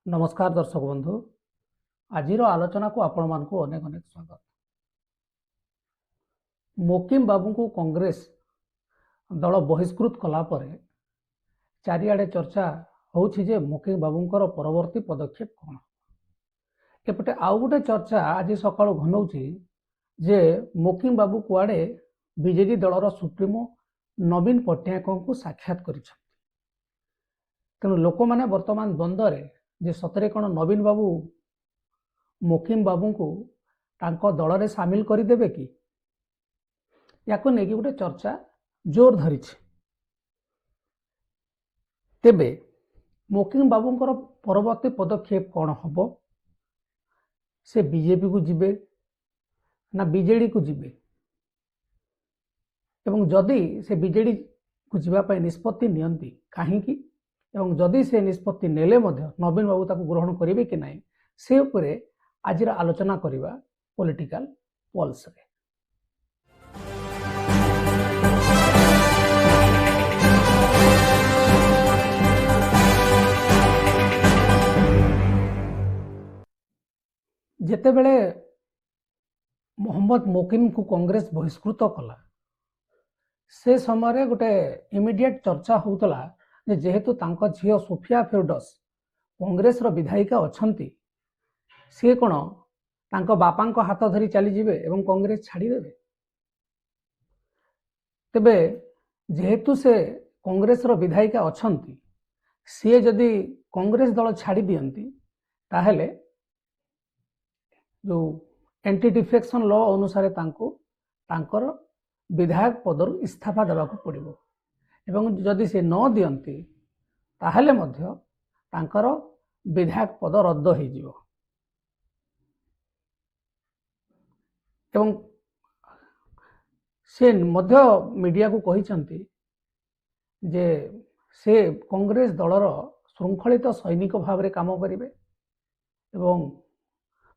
नमस्कार दर्शक बंधु आज आलोचना को आपण मान अनेक अनेक स्वागत। मोकिम बाबू को कांग्रेस दल बहिष्कृत कला परे चारिआडे चर्चा होछि जे मोकिम बाबूंकर परवर्ती पदक्षेप कौन। एपटे आउ गोटे चर्चा आज सकाळु घनौछि जे मोकिम बाबू कुआडे बीजेडी दलर सुप्रीमो नवीन पट्टनायक को साक्षात करिछथि। तेणु लोक माने वर्तमान द्वंद्व जे सतरे कौन नवीन बाबू मोकिम बाबू को तांको दल रे सामिल करदेवे कि याको नेकी गोटे चर्चा जोर धरी। तेबे मोकिम बाबूंकर परवर्ती पदक्षेप कौन हम, से बीजेपी को जिबे ना बीजेडी को जिबे, एवं जदि से बीजेडी को जीवाई निष्पत्ति नियंती कहीं एवं जदि से निष्पत्ति नेले मध्य नवीन बाबू ताको ग्रहण करेंगे कि नहीं से उपरे आज आलोचना करिबा पॉलिटिकल पल्स रे। जेते बेले मोहम्मद मोकिम को कांग्रेस बहिष्कृत कला से समय गोटे इमिडिएट चर्चा होतला जेहेतु तांको झियो सोफिया फिरडोस कांग्रेस रो विधायिका अछंती, सी कौन तांको बापा को हाथ धरी चली जिवे एवं कांग्रेस छाड़ीदेवे। तेबे जेहेतु से कांग्रेस रो विधायिका अछंती, सी जदि कांग्रेस दल छाड़ी दियंती ताहेले जो एंटी डिफेक्शन लॉ अनुसार तांको तांकर विधायक पदर इस्तीफा देवाक पड़िबो एवं जदि से न दियंती ताहेले मध्य तांकर विधायक पद रद्द हो जिवो। एवं से मध्य मीडिया को कहिसंती जे से कांग्रेस दलर श्रृंखलित सैनिक भाव में काम करेंगे एवं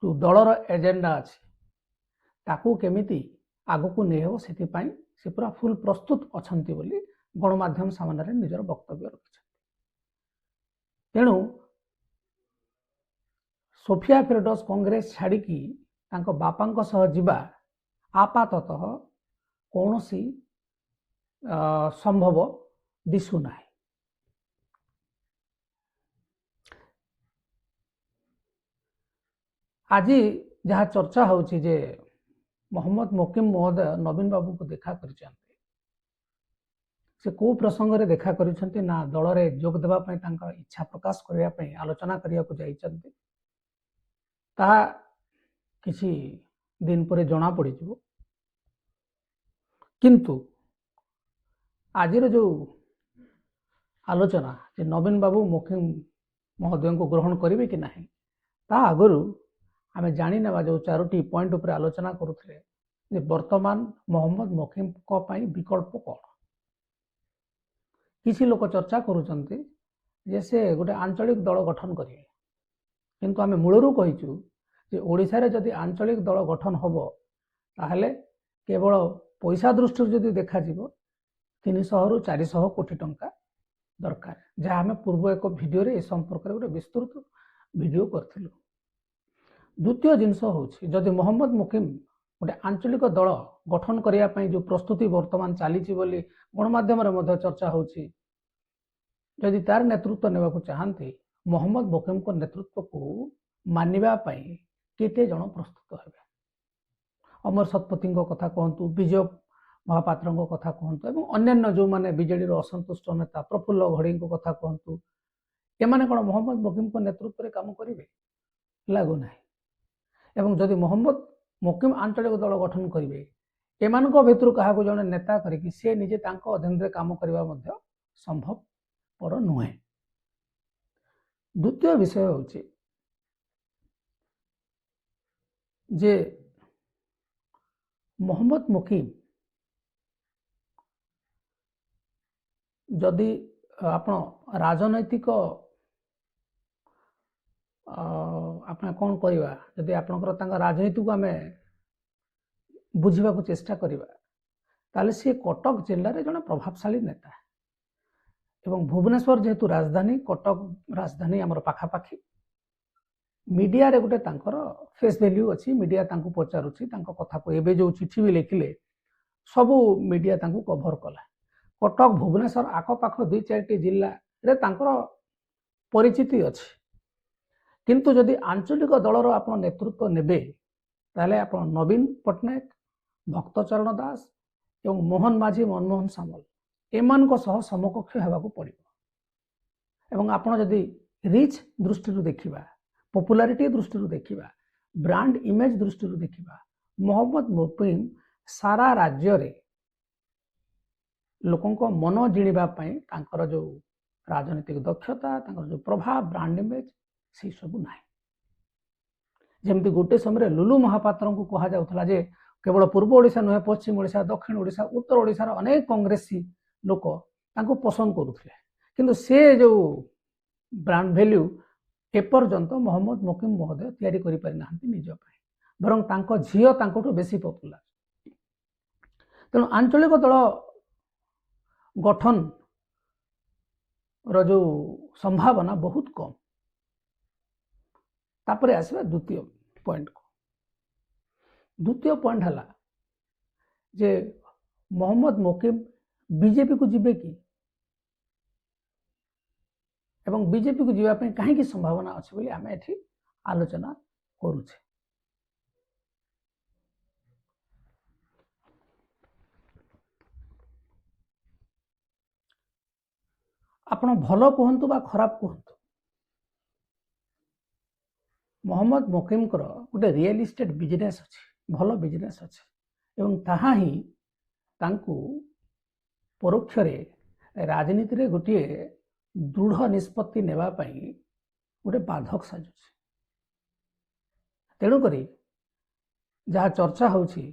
जो दलर एजेंडा अच्छी ताकू केमिति आगको नहीं हो से पूरा फुल प्रस्तुत अछंती बोली गणमाध्यम सामने निजर वक्तव्य रखिछथि। तेणु सोफिया फिरडोस कांग्रेस छाड़िकी तांको बापांको सह जिबा आपाततः कौनसी संभव दिशु नाही। आज जहाँ चर्चा होछि जे मोहम्मद मोकिम महोदय नवीन बाबू को देखा कर से को प्रसंग रे देखा करिसंती ना दल रे जोग देबा पई तांका इच्छा प्रकाश करिया पई आलोचना करिया को जाइचंती ता किछि दिन पर जना पड़ी जिवो। किंतु आजिर जो आलोचना जे नवीन बाबू मोकिम महोदय को ग्रहण करेंगे कि नहीं ता आगरु आमे जानी नेबा जो चारोटी पॉइंट उपर आलोचना करुथिले जे वर्तमान मोहम्मद मोकिम को पई विकल्प कौन। किसी लोग चर्चा करुचंती जे से गोटे आंचलिक दल गठन करेंगे, किंतु आमे मूलरू कहिचु जे ओडिशा रे जदि आंचलिक दल गठन होबो ताहले केवल पैसा दृष्टि जदि देखा जिवो 300 रु 400 कोटी टंका दरकार, जहाँ आमे पूर्व एक वीडियो रे ए संपर्क रे गोटे विस्तृत वीडियो करथिलु। द्वितीय जिनस होछि जदि मोहम्मद मोकिम गोटे आंचलिक दल गठन करिया पई जो प्रस्तुति वर्तमान चली बोली गणमाध्यम रे मध्य चर्चा होछि, जदि तार नेतृत्व नेबा को चाहंती मोहम्मद मोकिम को नेतृत्व को मानिबा पई केते जण प्रस्तुत हेबे। अमर शतपथी कथा कहतु, विजय महापात्र कथा कहतु एवं अन्य जो माने बीजेडी असंतुष्ट नेता प्रफुल्ल घड़ी कथा कहतु, एमाने कौन मोहम्मद मोकिम को नेतृत्व रे काम करेंगे लागू ना। एवं जदि मोहम्मद मोकिम आंचलिक दल गठन करेंगे एमानक भितर क्या जड़े नेता करिकी से निजे तांको अधीन रे काम करबा मध्य संभव पर नुहे। द्वितीय विषय होछि जे मोहम्मद मोकिम जदि आपण राजनैतिक आपने कौन करवा जदि आपंकर राजनीति को आम बुझा चेष्टा करवा ताले सी कटक जिले में जड़े प्रभावशाली नेता एवं भुवनेश्वर जेहेतु राजधानी, कटक राजधानी आमर पाखापाखी मीडिया रे गोटे तांकर फेस वैल्यू अच्छी मीडिया तांको पचारुछि तांको कथा को एबे जो चिठी भी लिखिले सबू मीडिया तांको कभर कला कटक भुवनेश्वर आखपाख 2-4 जिल्ला रे तांकर परिचिति अच्छी किंतु जदि आंचलिक दलर आप नेतृत्व नेबे ताले आप नवीन पट्टनायक भक्तचरण दास एवं मोहन माझी मनमोहन सामल एमान को सह समकक्ष हेबाकू पड़िबो एवं आपण जदि रिच दृष्टि देखिबा पॉपुलैरिटी दृष्टि देखिबा ब्रांड इमेज दृष्टि देखिबा मोहम्मद मोकिम सारा राज्य रे लोकों को मन जिणिबा पई तांकर जो राजनीतिक दक्षता तांकर जो प्रभाव ब्रांड इमेज से सब नाही जेमती गोटे समय लुलु महापात्र को कहा जाउथला जे केवल पूर्व ओडिशा नुहे पश्चिम ओडिशा दक्षिण ओडिशा उत्तर ओडिशा अनेक कांग्रेसी लोक तांको पसंद करुथिले किंतु से जो ब्रांड वैल्यू एपर्यंत मोहम्मद मोकिम महोदय तैयारी करि पारि नाहंती निज पाए बरं तांको झियो तांकोठु बेसी पॉपुलर तेणु आंचलिक दल गठन रो जो संभावना बहुत कम तापरे आसवा द्वितीय पॉइंट को द्वितीय पॉइंट हला जे मोहम्मद मोकिम बीजेपी को जिबे कि एवं बीजेपी को जीवा पे कहीं संभावना अच्छी बोली आम एठी आलोचना करुचे आपण भलो कहंतु बा खराब कहंतु मोहम्मद मोकिम कर गोटे रियल इस्टेट बिजनेस अच्छी भलो बिजनेस अच्छी एवं ताहा ही तांकु परोक्ष राजनीति रे गोटे दृढ़ निष्पत्ति नेबा पई गोटे बाधक साजुଛି तेणुक जहाँ चर्चा होछि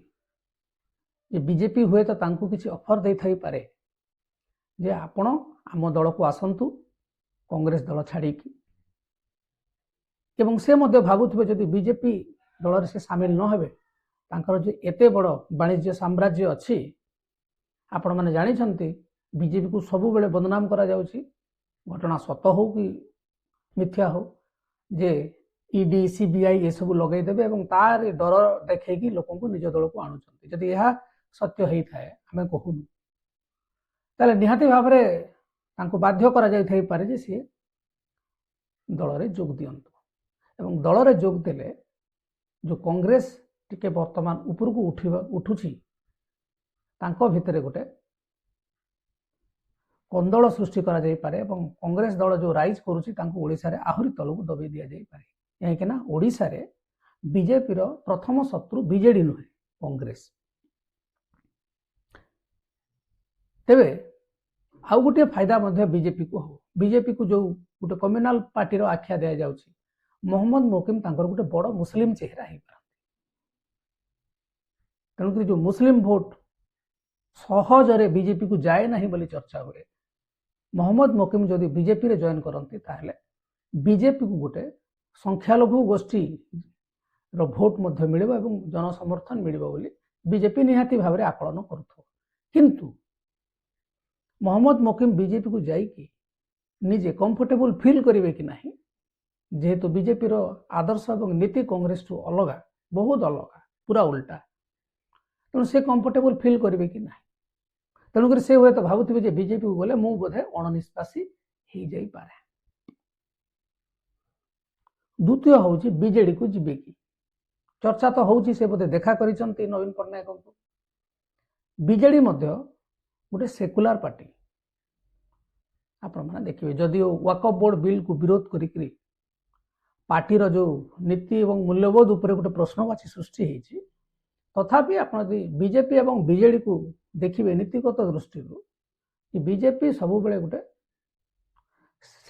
जे बीजेपी हुए तो तांकु किसी ऑफर दे थाई पारे जे आपण आम दल को आसंतु कांग्रेस दल छाड़ी एवं से मध्य भावुथिबे जदि बीजेपी दल से सामिल न हेबे तांकर जो एते बड़ वाणिज्य साम्राज्य अच्छी आपण माने जानिछंती बीजेपी को सबु बेले बदनाम करा जाउछि घटना सत हो कि मिथ्या हो जे ईडी सीबीआई ये सब लगे देबे एवं तार डर देखैकी लोकों को निज दल को आणुछंती जदि यह सत्य होई थाए हमें कहूनु ताले निहाती भाव रे तांको बाध्य करा जाई थाई पारे जे से दल रे जोग दियंतु एवं दल रे जोग देले जो कांग्रेस टिके वर्तमान ऊपर को उठुछि तांको भितरे गोटे कंदल सृष्टि करा जाई पारे एवं कांग्रेस दल जो राइज करुछि तांको ओडिसा रे आहुरी तलକୁ दबे दिया जाई पारे यही ना ओडिसा रे बीजेपी रो प्रथम शत्रु बीजेडी नुहे कांग्रेस तेबे आउ गोटे फायदा मध्य बीजेपी को हो बीजेपी को जो गोटे कम्युनाल पार्टी रो आख्या दिया जाउछि मोहम्मद मोकिम तांकर गोटे बड़ मुस्लिम चेहरा हे तेणुक जो मुस्लिम भोट सहजरे बीजेपी को जाए नहीं बोली चर्चा हुए मोहम्मद मोकिम जदि बीजेपी रे जॉइन करती ताहले बीजेपी को गोटे संख्यालघु गोष्ठी रो भोट मध्य मिलिबो एवं जन समर्थन मिलिबो बोली बीजेपी निहाती भाव रे आकलन करथो किंतु मोहम्मद मोकिम बीजेपी को जाई कि निजे कंफर्टेबल फील करिवे कि नहीं जेहेतु बीजेपी रो आदर्श एवं नीति कांग्रेस टू अलगा बहुत अलगा पूरा उल्टा तेणु से कंफर्टेबल फील करिवे कि नहीं तेणुक से हुए तो भावुथिबे जे बीजेपी को गले मु बोधे अणनिष्पासी हो जाई पारे द्वितीय होची बीजेडी को जिबे कि चर्चा तो होची से बोधे देखा करिसंती नवीन पट्टनायक को बीजेडी मध्य गोटे सेकुलर पार्टी आपण माने देखिबे जदि वक्फ बोर्ड बिल को विरोध करिकरी पार्टी रो जो नीति एवं मूल्यबोध उपरे गोटे प्रश्नवाची सृष्टि होईची तथापि आप बीजेपी एवं बीजेडी को देखिए नीतिगत दृष्टि कि बीजेपी सब बेले गोटे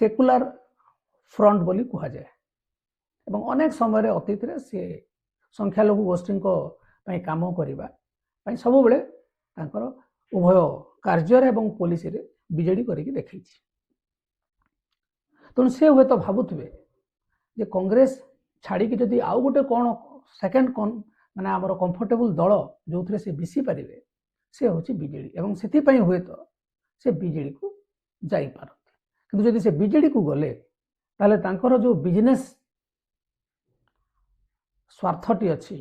सेकुलर फ्रंट बोली कह जाए एवं अनेक समय अतीत रे से संख्यालघु गोष्ठी काम करने सब बेले उभय कार्य एवं पॉलिसी रे बीजेडी करके देखी तेणु से हुए तो भावुथिबे जे कांग्रेस छाड़ी जदि आउ गोटे कौन सेकेंड कौन माने आमर कंफर्टेबल दल जो थे से मिसी पारे से हूँ बीजेडी एवं से हुए तो से बीजेडी को जापारती किंतु जदि से बीजेडी को गले ताले तांकर जो बिजनेस स्वार्थटी अच्छी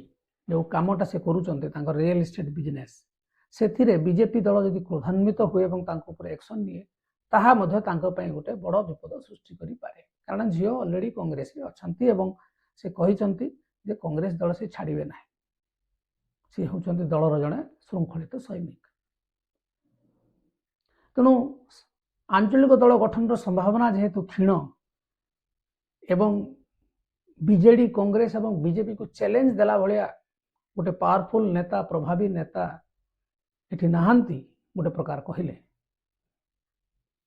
जो कामटा से करुँच रियल इस्टेट बिजनेस से बीजेपी दल जदि क्रोधान्वित हुए एक्शन निए ताहा मध्य गोटे बड़ विपद सृष्टि करें कारण झील अलरेडी कांग्रेस अच्छा से कहते कांग्रेस दल से छाड़े ना सी हूँ दलर जड़े श्रृंखलित सैनिक तेणु आंचलिक दल गठन संभावना जेहेतु क्षीण एवं बीजेडी कांग्रेस एवं बीजेपी को चैलेंज देला भलिया गोटे पावरफुल नेता प्रभावी नेता एठी नाहांती गोटे प्रकार कहले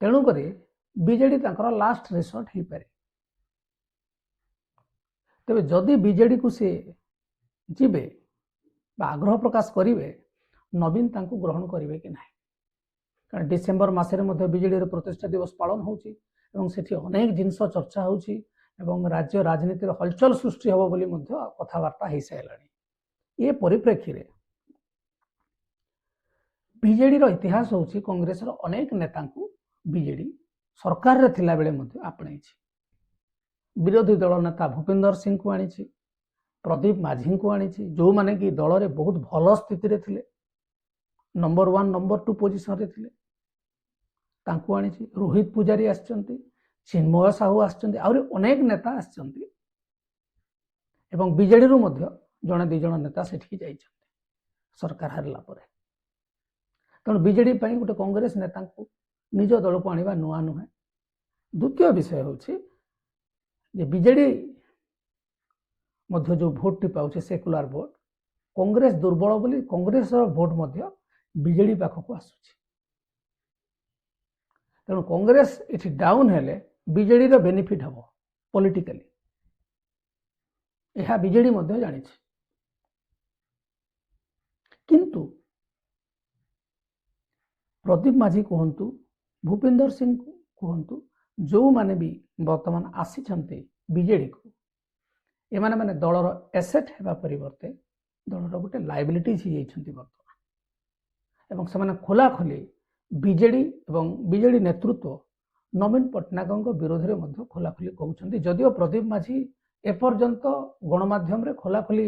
तेणुक बीजेडी तांकर लास्ट रिसोर्ट हो पारे तेरे जदि बीजेडी को सी जीवे आग्रह प्रकाश करेंगे नवीन तांको ग्रहण करेंगे कि ना कारण डिसेम्बर मसरे बीजेडी प्रतिष्ठा दिवस पालन होची अनेक जिनस चर्चा होची राज्य राजनीति हलचल सृष्टि हम बोली कथबार्ता हो सारा ये परिप्रेक्षी रे बीजेडी इतिहास होची कांग्रेस अनेक नेता बीजेडी सरकार रे थिला बेले आपणे विरोधी दल नेता भूपिंदर सिंह को आनी प्रदीप माझी को आनी जो माने कि दल रे बहुत भल स्थिति रे थिले नंबर 1 नंबर 2 पोजिशन रे थिले तांको आनी रोहित पूजारी आछंती चिन्मय साहू आछंती आउरी अनेक नेता आछंती एवं बीजेडी रु मध्य जणे दि जण नेता सेठी जाइछंती सरकार हारला परे तेणु बीजेडी पई गोटे कांग्रेस नेता को निज दल को आनिबा नुआ नुहे द्वितीय विषय होछि जे बीजेडी मध्य जो भोट टी पाउछे सेकुलर भोट कांग्रेस दुर्बल बोली कांग्रेस भोट मध्य बीजेडी पाखक आसुछि तेणु कांग्रेस इठी डाउन हेले बीजेडी रो बेनिफिट हबो पॉलिटिकली यह बीजेडी मध्य जानि किंतु प्रदीप माझी कहतु भूपिंदर सिंह कहतु जो माने भी वर्तमान आसी बीजेडी को एमाने माने दलर एसेट हेबा परिवर्ते दलर गोटे लायबिलिटीज हो जाइछंती वर्तमान एवं से खोला खोली बीजेडी एवं बीजेडी नेतृत्व नवीन पट्टनायक विरोध में खोला खोली कहते जदिव प्रदीप माझी एपर्यंत गणमाध्यम रे खोला खोली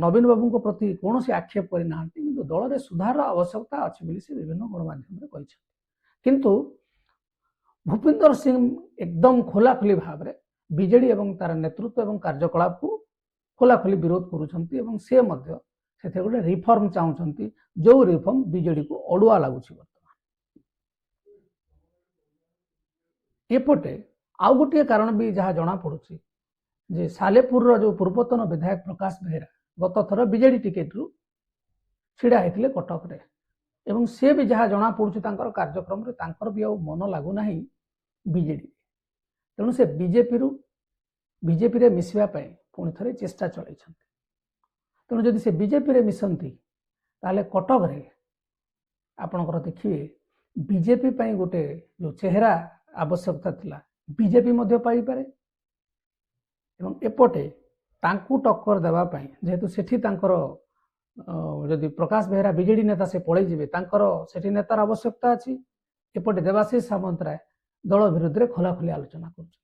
नवीन बाबू प्रति कौन से आक्षेप करना कि दल में सुधार आवश्यकता अच्छी विभिन्न गणमाध्यम किंतु भूपिंदर सिंह एकदम खोला खोली भाव में बीजेडी एवं तार नेतृत्व एवं कार्यकलाप को खोला खोली विरोध करुँच से गोटे रिफॉर्म चाहते जो रिफॉर्म बीजेडी को अड़ुआ लगुच बर्तमान एपटे आउ गोटे कारण भी जहाँ जना पड़ुछि जे सालेपुर जो पूर्वतन विधायक प्रकाश बेहेरा गत थर बीजेडी टिकेट रु छिड़ा होते कटक रे एवं सी भी जहाँ जना पड़ुछि तांकर कार्यक्रम रे तांकर भी मन लगुना बीजेडी तेणु से बीजेपी रे मिसवा पुणी थे चेष्टा चलई तेणु जदि से बीजेपी रे मिसंती ताले कटक रे आपणकर देखिए बीजेपी पई गोटे जो चेहरा आवश्यकता थिला बीजेपी मध्य पाई पारे एवं एपटे तांकू टक्कर देवा पई जेहेतु सेठी तांकर जदि प्रकाश बेहेरा बीजेडी नेता से पळै जिवे तांकर सेठी नेतार आवश्यकता अछि एपटे देवाशीष सामंतराय दल विरुद्ध रे खोला खोली आलोचना करुछ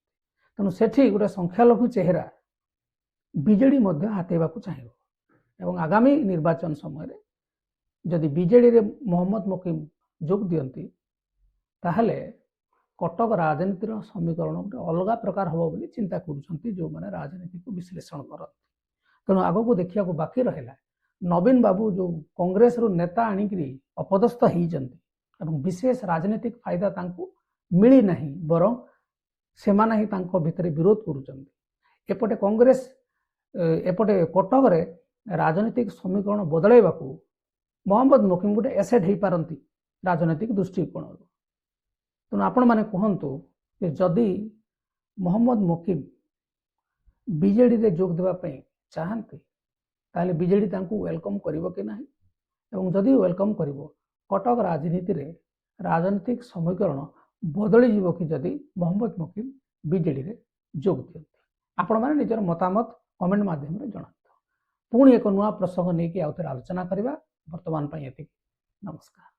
तेणु सेठी गोटे संख्यालघु चेहरा बीजेडी मध्य हातेबा को चाहिए एवं आगामी निर्वाचन समय जदि बीजेडी रे मोहम्मद मुकीम जोग दियंती ताहले कटक राजनीतिर समीकरण गोटे अलग प्रकार हम बोली चिंता करुँच जो मैंने राजनीति को विश्लेषण करती तेणु आग को देखा बाकी रहा नवीन बाबू जो कांग्रेस रु नेता आणिकी अपदस्थ होती विशेष राजनीतिक फायदा तांको मिली नहीं बरं से भितर विरोध करुँच कांग्रेस एपटे कटक रे राजनीतिक समीकरण बदलैवा मोहम्मद मुकीम गोटे एसेट हो पारती राजनीतिक दृष्टिकोण तेणु आपण मैंने कहतु जदि मोहम्मद मुकीम बीजेडी रे जोग देवाई चाहते ताले बीजेडी तांको वेलकम करिवो कि नाही एवं जदि वेलकम करिवो कटक राजनीति रे राजनीतिक समीकरण बदली जीवो कि जदि मोहम्मद मुकीम बीजेडी रे जोग दियंती आपण माने निजर मतामत कमेंट माध्यम रे जणातु पुणी एक नुआ प्रसंग नहीं कि आउथरे आलोचना करिवा वर्तमान पई एति नमस्कार।